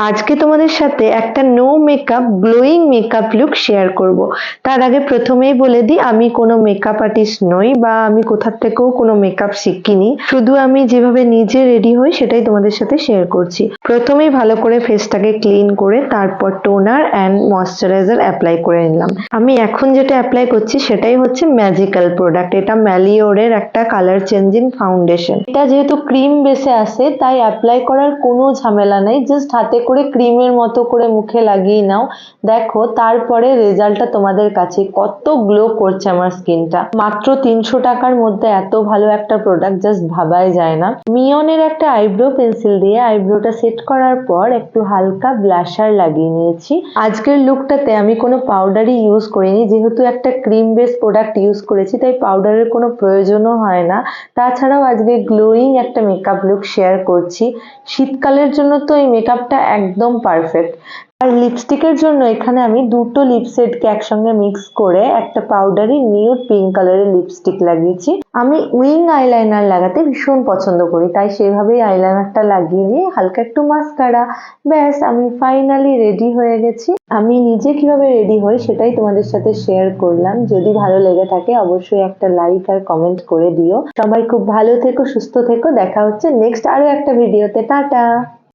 আজকে তোমাদের সাথে একটা no makeup glowing makeup look share করব। তার আগে প্রথমেই বলে দিই, আমি কোনো মেকআপ আর্টিস্ট নই বা আমি কোথা থেকেও কোনো মেকআপ শিখিনি। শুধু আমি যেভাবে নিজে রেডি হই সেটাই তোমাদের সাথে শেয়ার করছি। প্রথমেই ভালো করে ফেসটাকে ক্লিন করে তারপর টোনার অ্যান্ড ময়শ্চারাইজার অ্যাপ্লাই করে নিলাম। আমি এখন যেটা অ্যাপ্লাই করছি সেটাই হচ্ছে ম্যাজিক্যাল প্রোডাক্ট। এটা ম্যালিওরের একটা কালার চেঞ্জিং ফাউন্ডেশন। এটা যেহেতু ক্রিম বেসে আসে তাই অ্যাপ্লাই করার কোনো ঝামেলা নেই, জাস্ট হাতে করে ক্রিমের মতো করে মুখে লাগিয়ে নাও। দেখো তারপরে রেজাল্টটা তোমাদের কাছে কত গ্লো করছে আমার স্কিনটা। মাত্র 300 টাকার মধ্যে এত ভালো একটা প্রোডাক্ট জাস্ট ভাবাই যায় না। মিয়নের একটা আইব্রো পেন্সিল দিয়ে আইব্রোটা সেট করার পর একটু হালকা ব্লাশার লাগিয়ে নিয়েছি। আজকের লুকটাতে আমি কোনো পাউডারই ইউজ করিনি, যেহেতু একটা ক্রিম বেস প্রোডাক্ট ইউজ করেছি তাই পাউডারের কোনো প্রয়োজনও হয় না। তাছাড়াও আজকে গ্লোয়িং একটা মেকআপ লুক শেয়ার করছি। শীতকালের জন্য তো এই মেকআপটা একদম পারফেক্ট। আর লিপস্টিকের জন্য এখানে আমি দুটো লিপসেটকে একসঙ্গে মিক্স করে একটা পাউডারি নিউড পিঙ্ক কালারের লিপস্টিক লাগিয়েছি। আমি উইং আইলাইনার লাগাতে ভীষণ পছন্দ করি, তাই সেভাবেই আইলাইনারটা লাগিয়ে নিয়ে হালকা একটু মাস্কারা, ব্যাস আমি ফাইনালি রেডি হয়ে গেছি। আমি নিজে কিভাবে রেডি হই সেটাই তোমাদের সাথে শেয়ার করলাম। যদি ভালো লেগে থাকে অবশ্যই একটা লাইক আর কমেন্ট করে দিও। সবাই খুব ভালো থেকো, সুস্থ থেকো। দেখা হচ্ছে নেক্সট আরো একটা ভিডিওতে। টাটা।